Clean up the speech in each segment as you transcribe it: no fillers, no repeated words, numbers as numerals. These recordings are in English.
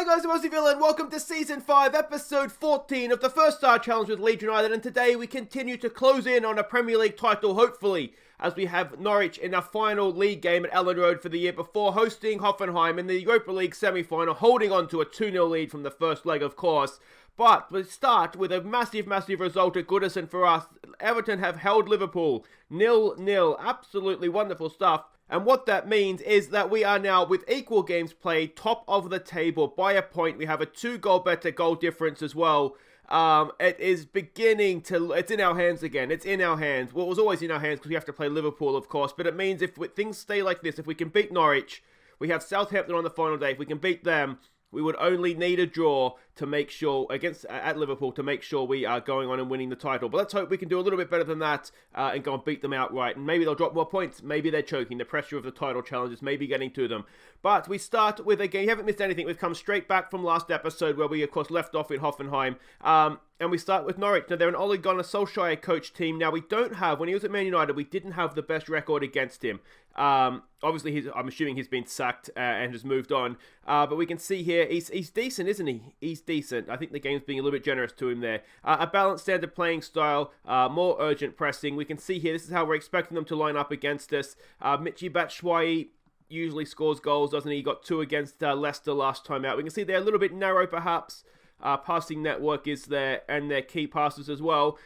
Hi guys, I'm Aussie Villain. Welcome to Season 5, Episode 14 of the First Star Challenge with Leeds United, and today we continue to close in on a Premier League title, hopefully, as we have Norwich in our final league game at Ellen Road for the year before, hosting Hoffenheim in the Europa League Semi-Final, holding on to a 2-0 lead from the first leg, of course. But we start with a massive result at Goodison for us. Everton have held Liverpool 0-0. Absolutely wonderful stuff. And what that means is that we are now, with equal games played, top of the table by a point. We have a 2-goal better goal difference as well. It is beginning to... It's in our hands again. It's in our hands. Well, it was always in our hands because we have to play Liverpool, of course. But it means if things stay like this, if we can beat Norwich, we have Southampton on the final day. If we can beat them, we would only need a draw to make sure, at Liverpool, to make sure we are going on and winning the title. But let's hope we can do a little bit better than that and go and beat them outright. And maybe they'll drop more points. Maybe they're choking. The pressure of the title challenge is maybe getting to them. But we start with a game. You haven't missed anything. We've come straight back from last episode where we, of course, left off in Hoffenheim. And we start with Norwich. Now, they're an Ole Gunnar Solskjaer coach team. Now, we don't have, when he was at Man United, we didn't have the best record against him. Obviously, I'm assuming he's been sacked and has moved on. But we can see here, he's decent, isn't he? He's decent. I think the game's being a little bit generous to him there. A balanced standard playing style, more urgent pressing. We can see here, this is how we're expecting them to line up against us. Michy Batshuayi usually scores goals, doesn't he? He got 2 against Leicester last time out. We can see they're a little bit narrow, perhaps. Passing network is there, and their key passes as well.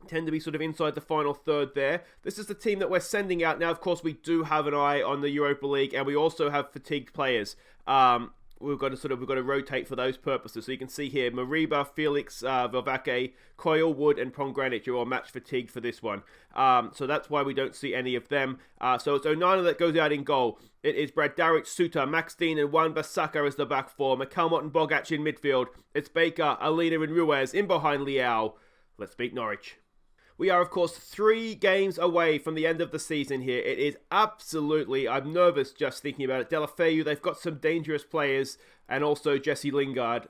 Tend to be sort of inside the final third there. This is the team that we're sending out. Now, of course, we do have an eye on the Europa League, and we also have fatigued players. We've got to rotate for those purposes. So you can see here, Mariba, Felix, Velvake, Coyle, Wood, and Pomgranic are all match fatigued for this one. So that's why we don't see any of them. So it's Onana that goes out in goal. It is Brad Darwich, Suter, Max Dean, and Wan-Bissaka as the back four. McCalmont and Bogac in midfield. It's Baker, Alina, and Ruiz in behind Leao. Let's beat Norwich. We are, of course, 3 games away from the end of the season here. It is absolutely... I'm nervous just thinking about it. Deulofeu, they've got some dangerous players. And also Jesse Lingard.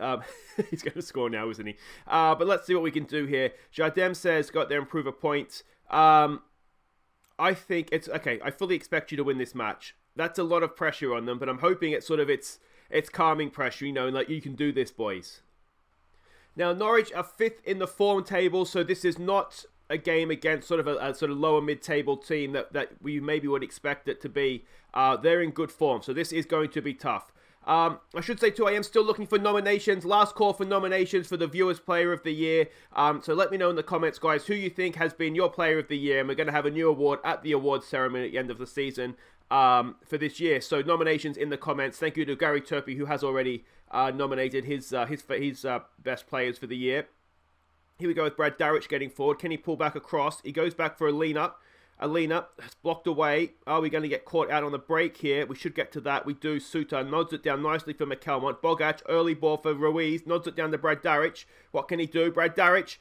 He's going to score now, isn't he? But let's see what we can do here. Jardem says, got there, improve a point. I think it's... Okay, I fully expect you to win this match. That's a lot of pressure on them. But I'm hoping it's calming pressure. You know, like, you can do this, boys. Now, Norwich are 5th in the form table. So this is not a game against sort of a sort of lower mid-table team that we maybe would expect it to be. They're in good form, so this is going to be tough. I should say too, I am still looking for nominations. Last call for nominations for the Viewers Player of the Year. So let me know in the comments, guys, who you think has been your Player of the Year. And we're going to have a new award at the awards ceremony at the end of the season for this year. So nominations in the comments. Thank you to Gary Turpie, who has already nominated his best players for the year. Here we go with Brad Darwich getting forward. Can he pull back across? He goes back for Alina. Alina has blocked away. Are we going to get caught out on the break here? We should get to that. We do. Suter nods it down nicely for McCalmont. Bogac, early ball for Ruiz. Nods it down to Brad Darwich. What can he do? Brad Darwich.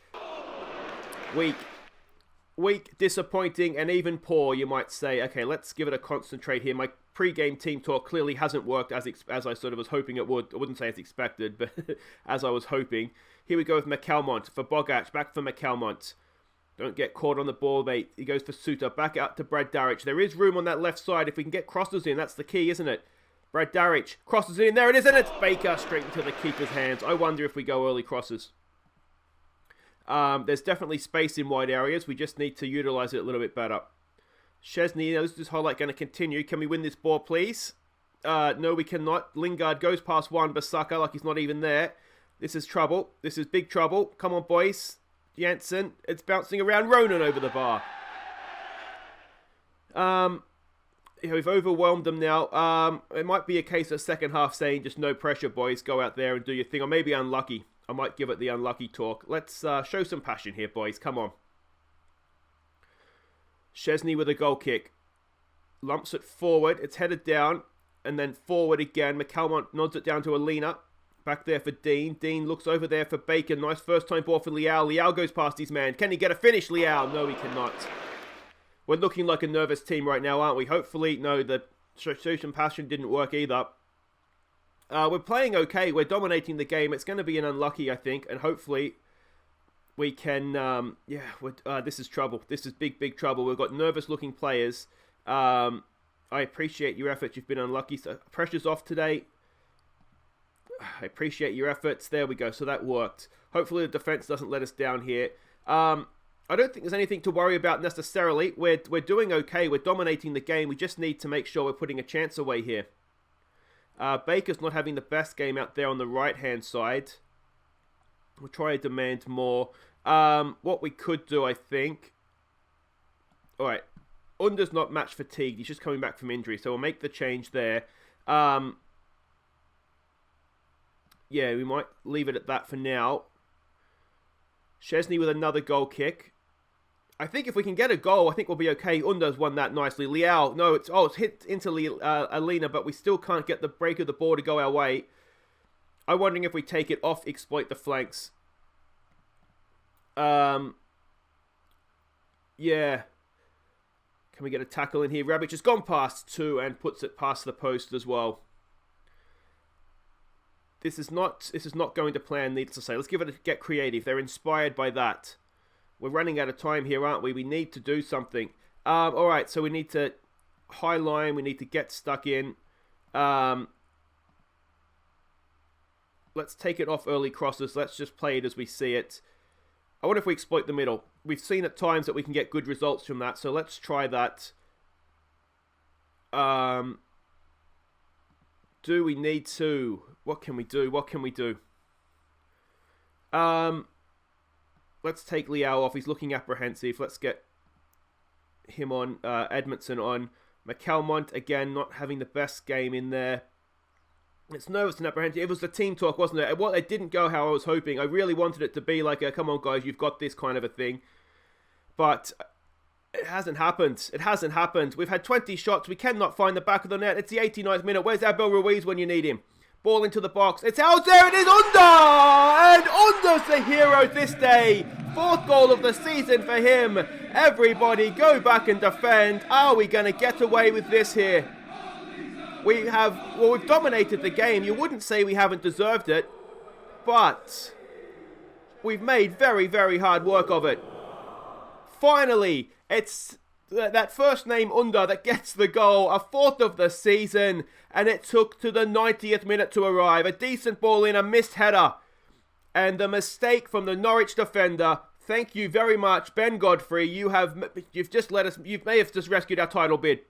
Weak, disappointing, and even poor, you might say. Okay, let's give it a concentrate here. My pre-game team talk clearly hasn't worked as I sort of was hoping it would. I wouldn't say as expected, but as I was hoping. Here we go with McCalmont for Bogac. Back for McCalmont. Don't get caught on the ball, mate. He goes for Suter. Back out to Brad Darwich. There is room on that left side. If we can get crosses in, that's the key, isn't it? Brad Darwich crosses in. There it is, and it's Baker straight into the keeper's hands. I wonder if we go early crosses. There's definitely space in wide areas. We just need to utilise it a little bit better. Szczesny, this is highlight going to continue. Can we win this ball, please? No, we cannot. Lingard goes past Wan-Bissaka like he's not even there. This is trouble. This is big trouble. Come on, boys. Janssen. It's bouncing around. Ronan over the bar. We've overwhelmed them now. It might be a case of second half saying just no pressure, boys. Go out there and do your thing. Or maybe unlucky. I might give it the unlucky talk. Let's show some passion here, boys. Come on. Szczesny with a goal kick. Lumps it forward. It's headed down. And then forward again. McCalmont nods it down to Alina. Back there for Dean. Dean looks over there for Baker. Nice first time ball for Leao. Leao goes past his man. Can he get a finish, Leao? No, he cannot. We're looking like a nervous team right now, aren't we? Hopefully, no, the show some passion didn't work either. We're playing okay. We're dominating the game. It's going to be an unlucky, I think. And hopefully we can... this is trouble. This is big trouble. We've got nervous-looking players. I appreciate your efforts. You've been unlucky. So pressure's off today. I appreciate your efforts. There we go. So that worked. Hopefully the defense doesn't let us down here. I don't think there's anything to worry about necessarily. We're doing okay. We're dominating the game. We just need to make sure we're putting a chance away here. Baker's not having the best game out there on the right-hand side. We'll try to demand more. What we could do, I think... Alright. Under's not match fatigued. He's just coming back from injury. So we'll make the change there. Yeah, we might leave it at that for now. Szczesny with another goal kick. I think if we can get a goal, I think we'll be okay. Under's won that nicely. Liao, no, it's hit into Alina, but we still can't get the break of the ball to go our way. I'm wondering if we take it off, exploit the flanks. Yeah. Can we get a tackle in here? Rebic has gone past 2 and puts it past the post as well. This is not going to plan, needless to say. Let's give it a get creative. They're inspired by that. We're running out of time here, aren't we? We need to do something. Alright, so we need to high line. We need to get stuck in. Let's take it off early crosses. Let's just play it as we see it. I wonder if we exploit the middle. We've seen at times that we can get good results from that. So let's try that. Do we need to? What can we do? What can we do? Let's take Liao off. He's looking apprehensive. Let's get him on. Edmondson on. McAlmont, again, not having the best game in there. It's nervous and apprehensive. It was the team talk, wasn't it? Well, it didn't go how I was hoping. I really wanted it to be like a, come on, guys, you've got this kind of a thing. But it hasn't happened. It hasn't happened. We've had 20 shots. We cannot find the back of the net. It's the 89th minute. Where's Abel Ruiz when you need him? Ball into the box. It's out there. It is Under! And Under's the hero this day. 4th goal of the season for him. Everybody go back and defend. Are we going to get away with this here? We've dominated the game. You wouldn't say we haven't deserved it. But we've made very, very hard work of it. Finally, it's that first name Under that gets the goal, a 4th of the season, and it took to the 90th minute to arrive. A decent ball in, a missed header, and the mistake from the Norwich defender. Thank you very much, Ben Godfrey. You've just let us. You may have just rescued our title bid.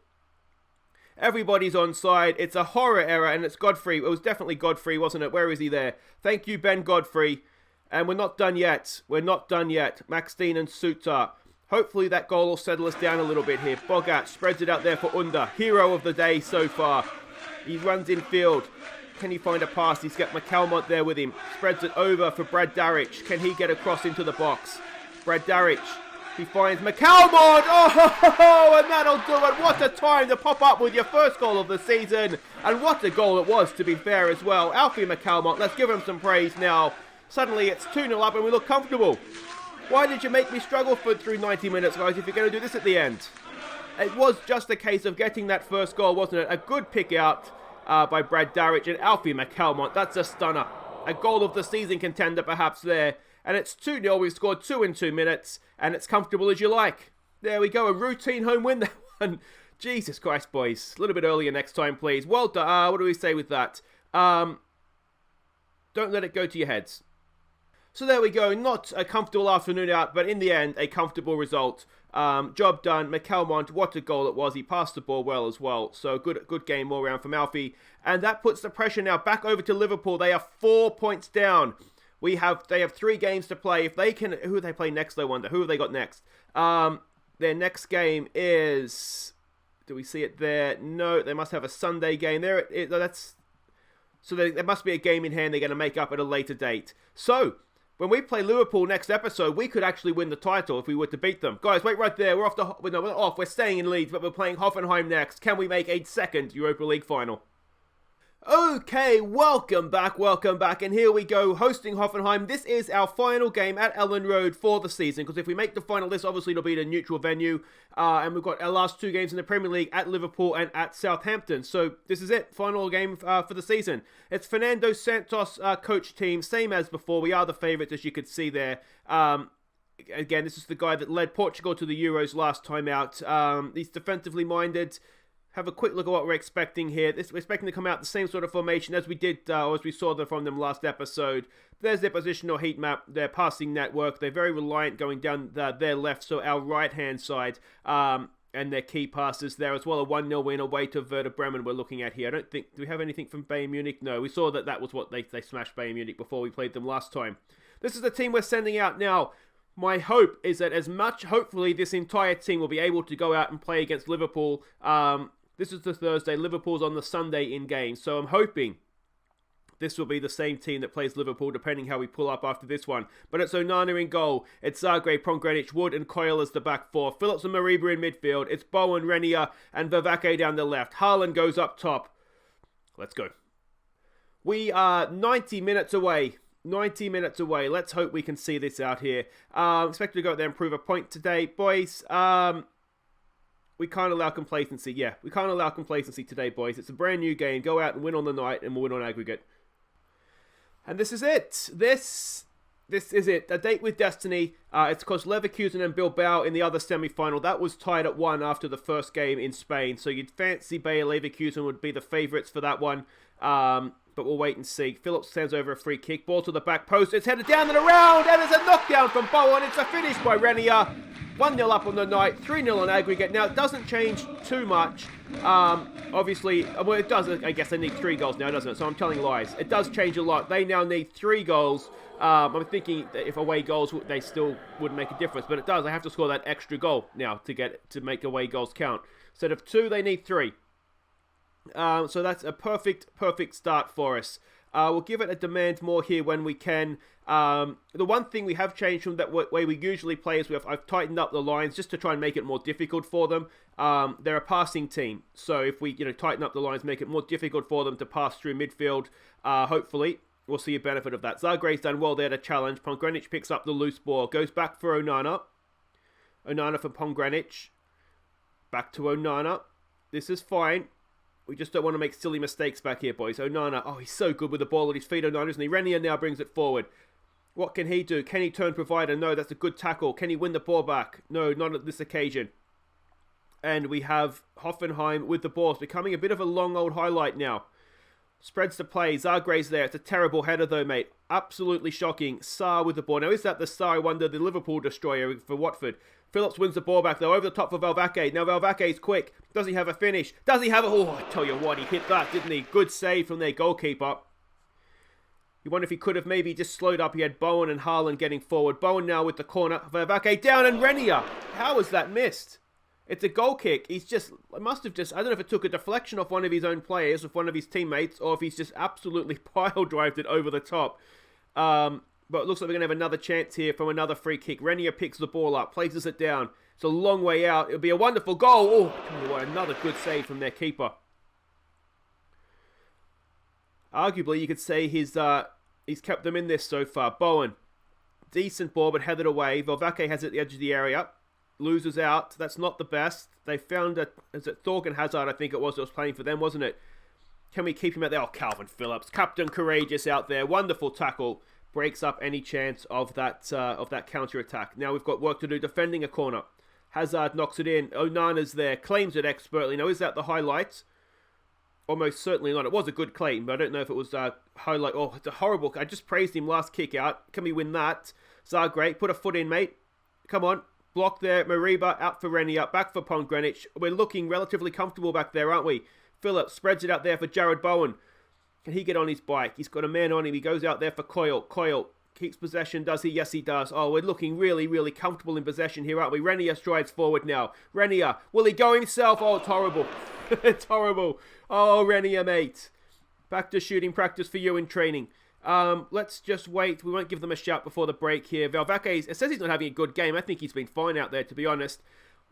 Everybody's onside. It's a horror error, and it's Godfrey. It was definitely Godfrey, wasn't it? Where is he there? Thank you, Ben Godfrey. And we're not done yet. We're not done yet. Max Dean and Suter. Hopefully that goal will settle us down a little bit here. Bogat spreads it out there for Under. Hero of the day so far. He runs in field. Can he find a pass? He's got McAlmont there with him. Spreads it over for Brad Darich. Can he get across into the box? Brad Darich. He finds McAlmont. Oh, and that'll do it. What a time to pop up with your first goal of the season. And what a goal it was, to be fair, as well. Alfie McAlmont, let's give him some praise now. Suddenly it's 2-0 up and we look comfortable. Why did you make me struggle through 90 minutes, guys, if you're going to do this at the end? It was just a case of getting that first goal, wasn't it? A good pick out by Brad Darich and Alfie McAlmont. That's a stunner. A goal of the season contender, perhaps, there. And it's 2-0. We've scored 2 in 2 minutes. And it's comfortable as you like. There we go. A routine home win, that one. Jesus Christ, boys. A little bit earlier next time, please. Well done. What do we say with that? Don't let it go to your heads. So there we go. Not a comfortable afternoon out, but in the end, a comfortable result. Job done. McAlmont, what a goal it was. He passed the ball well as well. So good game all round from Alfie. And that puts the pressure now back over to Liverpool. They are 4 points down. They have 3 games to play. If they can, who do they play next? I wonder. Who have they got next? Their next game is. Do we see it there? No, they must have a Sunday game there. So there must be a game in hand they're going to make up at a later date. So when we play Liverpool next episode, we could actually win the title if we were to beat them. Guys, wait right there. We're off. We're staying in Leeds, but we're playing Hoffenheim next. Can we make a second Europa League final? Okay, welcome back, and here we go, hosting Hoffenheim. This is our final game at Ellen Road for the season, because if we make the final, this obviously will be the neutral venue, and we've got our last 2 games in the Premier League at Liverpool and at Southampton, so this is it, final game for the season. It's Fernando Santos coach team, same as before. We are the favourites, as you could see there. Again, this is the guy that led Portugal to the Euros last time out. He's defensively minded. have a quick look at what we're expecting here. We're expecting to come out the same sort of formation as we did, or as we saw from them last episode. There's their positional heat map, their passing network. They're very reliant going down their left, so our right-hand side, and their key passes there as well. A 1-0 win away to Werder Bremen we're looking at here. I don't think, do we have anything from Bayern Munich? No, we saw that was what they smashed Bayern Munich before we played them last time. This is the team we're sending out now. My hope is that hopefully this entire team will be able to go out and play against Liverpool. This is the Thursday. Liverpool's on the Sunday in game. So I'm hoping this will be the same team that plays Liverpool, depending how we pull up after this one. But it's Onana in goal. It's Zagreb, Pongranic, Wood and Coyle as the back four. Phillips and Mariba in midfield. It's Bowen, Renier and Vervaeke down the left. Haaland goes up top. Let's go. We are 90 minutes away. 90 minutes away. Let's hope we can see this out here. Expected to go out there and prove a point today. Boys, we can't allow complacency. Yeah, we can't allow complacency today, boys. It's a brand new game. Go out and win on the night, and we'll win on aggregate. And this is it. This is it. A date with destiny. It's because Leverkusen and Bilbao in the other semi-final. That was tied at 1 after the first game in Spain. So you'd fancy Bayer Leverkusen would be the favourites for that one. But we'll wait and see. Phillips sends over a free kick. Ball to the back post. It's headed down and around. And there's a knockdown from Bowen. It's a finish by Renier. 1-0 up on the night. 3-0 on aggregate. Now, it doesn't change too much. Obviously, well, it does. I guess they need 3 goals now, doesn't it? So I'm telling lies. It does change a lot. They now need 3 goals. I'm thinking that if away goals, they still wouldn't make a difference. But it does. They have to score that extra goal now to make away goals count. Instead of 2, they need 3. So that's a perfect start for us. We'll give it a demand more here when we can. The one thing we have changed from that way we usually play is I've tightened up the lines just to try and make it more difficult for them. They're a passing team, so if we tighten up the lines, make it more difficult for them to pass through midfield, hopefully we'll see a benefit of that. Zagre's done well there to challenge. Pongranic picks up the loose ball, goes back for Onana. Onana for Pongranic. Back to Onana. This is fine. We just don't want to make silly mistakes back here, boys. Onana, oh, he's so good with the ball at his feet, Onana, isn't he? Renier now brings it forward. What can he do? Can he turn provider? No, that's a good tackle. Can he win the ball back? No, not at this occasion. And we have Hoffenheim with the ball. It's becoming a bit of a long old highlight now. Spreads the play. Zagre's there. It's a terrible header though, mate. Absolutely shocking. Sarr with the ball. Now, is that the Sarr, I wonder, the Liverpool destroyer for Watford? Phillips wins the ball back, though, over the top for Vervaeke. Now, Valvake's quick. Does he have a finish? Does he have a... Oh, I tell you what, he hit that, didn't he? Good save from their goalkeeper. You wonder if he could have maybe just slowed up. He had Bowen and Haaland getting forward. Bowen now with the corner. Vervaeke down and Renier. How was that missed? It's a goal kick. He's just... I don't know if it took a deflection off one of his own players, of one of his teammates, or if he's just absolutely pile-drived it over the top. But it looks like we're going to have another chance here from another free kick. Renier picks the ball up, places it down. It's a long way out. It'll be a wonderful goal. Oh, tell you what, another good save from their keeper. Arguably, you could say he's kept them in this so far. Bowen, decent ball, but headed away. Vervaeke has it at the edge of the area. Loses out. That's not the best. They found is it Thorgan Hazard, I think it was, that was playing for them, wasn't it? Can we keep him out there? Oh, Calvin Phillips. Captain Courageous out there. Wonderful tackle. Breaks up any chance of that counter-attack. Now we've got work to do defending a corner. Hazard knocks it in. Onana's there. Claims it expertly. Now, is that the highlight? Almost certainly not. It was a good claim, but I don't know if it was a highlight. Oh, it's a horrible... I just praised him last kick out. Can we win that? Zagreb, put a foot in, mate. Come on. Block there. Mariba out for Renier. Back for Pongranic. We're looking relatively comfortable back there, aren't we? Phillips spreads it out there for Jared Bowen. Can he get on his bike? He's got a man on him. He goes out there for Coyle. Coyle keeps possession, does he? Yes, he does. Oh, we're looking really, really comfortable in possession here, aren't we? Renier strides forward now. Renier, will he go himself? Oh, it's horrible. It's horrible. Oh, Renier, mate. Back to shooting practice for you in training. Let's just wait. We won't give them a shout before the break here. Valvaeke, it says he's not having a good game. I think he's been fine out there, to be honest.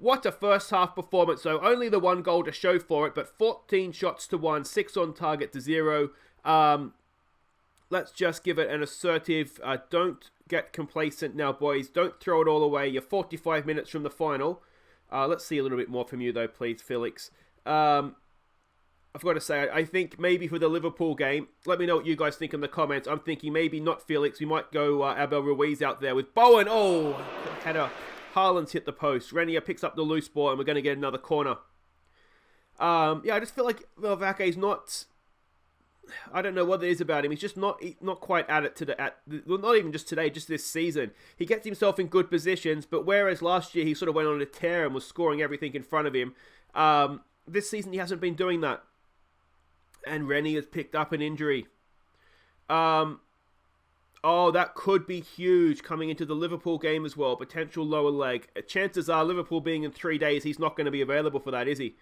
What a first half performance, though. Only the 1 goal to show for it, but 14 shots to 1, 6 on target to 0. Let's just give it an assertive, don't get complacent now, boys. Don't throw it all away. You're 45 minutes from the final. Let's see a little bit more from you, though, please, Felix. I've got to say, I think maybe for the Liverpool game, let me know what you guys think in the comments. I'm thinking maybe not Felix. We might go Abel Ruiz out there with Bowen. Oh, header. Haaland's hit the post. Renier picks up the loose ball, and we're going to get another corner. Yeah, I just feel like Velvake's not. I don't know what it is about him. He's just not quite at it not even just today, just this season. He gets himself in good positions, but whereas last year he sort of went on a tear and was scoring everything in front of him, this season he hasn't been doing that. And Rennie has picked up an injury. Oh, that could be huge coming into the Liverpool game as well. Potential lower leg. Chances are Liverpool being in 3 days, he's not going to be available for that, is he?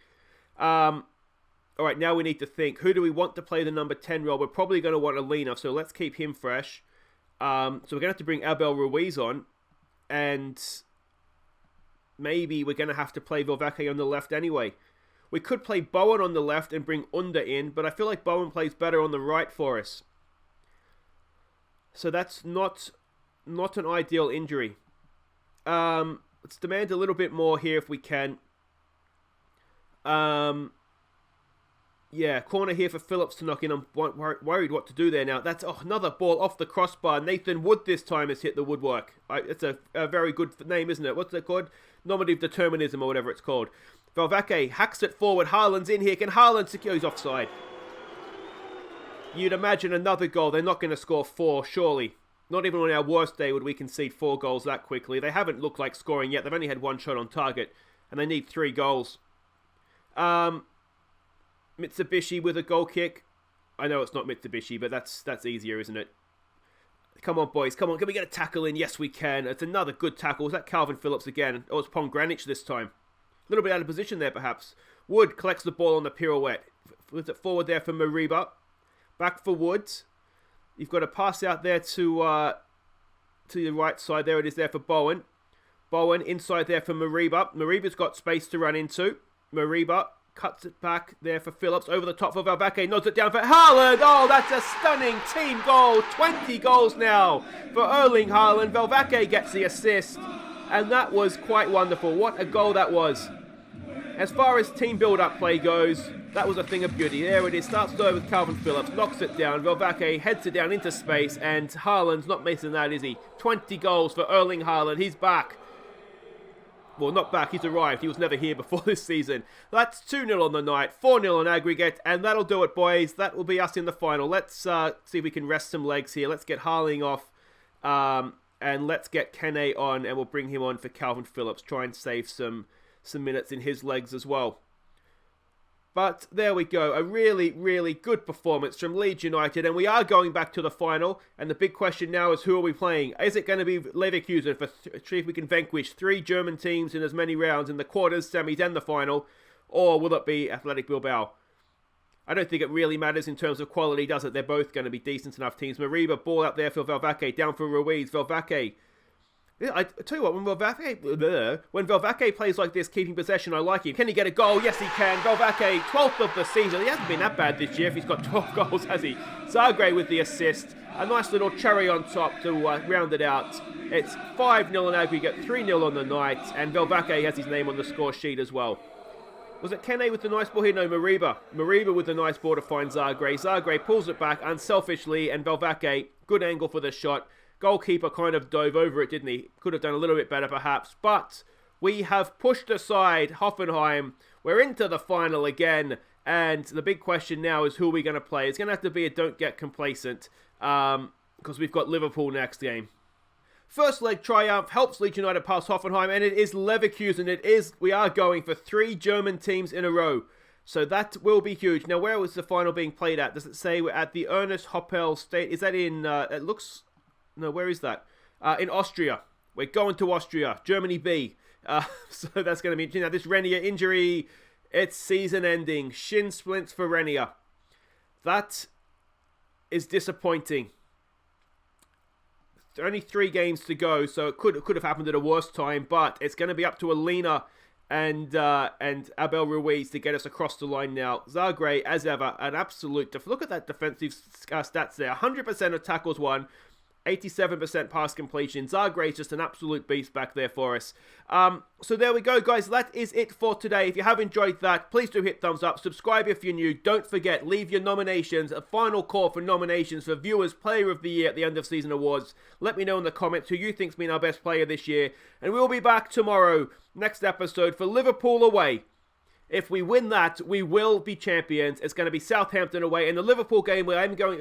All right, now we need to think. Who do we want to play the number 10 role? We're probably going to want Alina, so let's keep him fresh. So we're going to have to bring Abel Ruiz on. And maybe we're going to have to play Velvake on the left anyway. We could play Bowen on the left and bring Under in, but I feel like Bowen plays better on the right for us. So that's not an ideal injury. Let's demand a little bit more here if we can. Yeah, corner here for Phillips to knock in. I'm worried what to do there now. That's another ball off the crossbar. Nathan Wood this time has hit the woodwork. It's a very good name, isn't it? What's it called? Nominative determinism or whatever it's called. Velvake hacks it forward. Haaland's in here. Can Haaland secure? He's offside. You'd imagine another goal. They're not going to score 4, surely. Not even on our worst day would we concede 4 goals that quickly. They haven't looked like scoring yet. They've only had 1 shot on target. And they need 3 goals. Mitsubishi with a goal kick. I know it's not Mitsubishi, but that's easier, isn't it? Come on, boys. Come on. Can we get a tackle in? Yes, we can. It's another good tackle. Was that Calvin Phillips again? Oh, it's Pongranich this time. A little bit out of position there, perhaps. Wood collects the ball on the pirouette. Puts it forward there for Mariba. Back for Woods. You've got a pass out there to the right side. There it is there for Bowen. Bowen inside there for Mariba. Mariba's got space to run into. Mariba cuts it back there for Phillips. Over the top for Velvake. Nods it down for Haaland. Oh, that's a stunning team goal. 20 goals now for Erling Haaland. Velvake gets the assist. And that was quite wonderful. What a goal that was. As far as team build-up play goes, that was a thing of beauty. There it is. Starts though with Calvin Phillips. Knocks it down. Velvake heads it down into space. And Haaland's not missing that, is he? 20 goals for Erling Haaland. He's back. Well, not back. He's arrived. He was never here before this season. That's 2-0 on the night. 4-0 on aggregate. And that'll do it, boys. That will be us in the final. Let's see if we can rest some legs here. Let's get Harling off. And let's get Kene on. And we'll bring him on for Calvin Phillips. Try and save some minutes in his legs as well. But there we go. A really, really good performance from Leeds United. And we are going back to the final. And the big question now is, who are we playing? Is it going to be Leverkusen for see if we can vanquish 3 German teams in as many rounds in the quarters, semis and the final? Or will it be Athletic Bilbao? I don't think it really matters in terms of quality, does it? They're both going to be decent enough teams. Mariba, ball out there for Velvake. Down for Ruiz. Velvake. I tell you what, when Velvake plays like this, keeping possession, I like him. Can he get a goal? Yes, he can. Velvake, 12th of the season. He hasn't been that bad this year if he's got 12 goals, has he? Zagreb with the assist. A nice little cherry on top to round it out. It's 5-0 in aggregate, 3-0 on the night, and Velvake has his name on the score sheet as well. Was it Kene with the nice ball here? No, Mariba. Mariba with the nice ball to find Zagreb. Zagreb pulls it back unselfishly, and Velvake, good angle for the shot. Goalkeeper kind of dove over it, didn't he? Could have done a little bit better, perhaps. But we have pushed aside Hoffenheim. We're into the final again. And the big question now is, who are we going to play? It's going to have to be a don't get complacent. Because we've got Liverpool next game. First leg triumph helps Leeds United pass Hoffenheim. And it is Leverkusen. We are going for 3 German teams in a row. So that will be huge. Now, where was the final being played at? Does it say we're at the Ernest Happel State? Is that in... it looks... No, where is that? In Austria. We're going to Austria. Germany B. So that's going to be interesting. Now, this Renier injury, it's season ending. Shin splints for Renier. That is disappointing. Only 3 games to go, so it could have happened at a worse time, but it's going to be up to Alina and Abel Ruiz to get us across the line now. Zagreb, as ever, an absolute... Look at that defensive stats there. 100% of tackles won. 87% pass completion. Zagreb's just an absolute beast back there for us. So there we go, guys. That is it for today. If you have enjoyed that, please do hit thumbs up. Subscribe if you're new. Don't forget, leave your nominations. A final call for nominations for Viewers Player of the Year at the end of season awards. Let me know in the comments who you think's been our best player this year. And we'll be back tomorrow, next episode, for Liverpool away. If we win that, we will be champions. It's going to be Southampton away. In the Liverpool game, where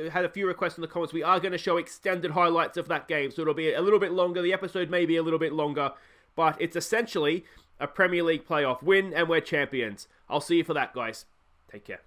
had a few requests in the comments, we are going to show extended highlights of that game. So it'll be a little bit longer. The episode may be a little bit longer. But it's essentially a Premier League playoff win, and we're champions. I'll see you for that, guys. Take care.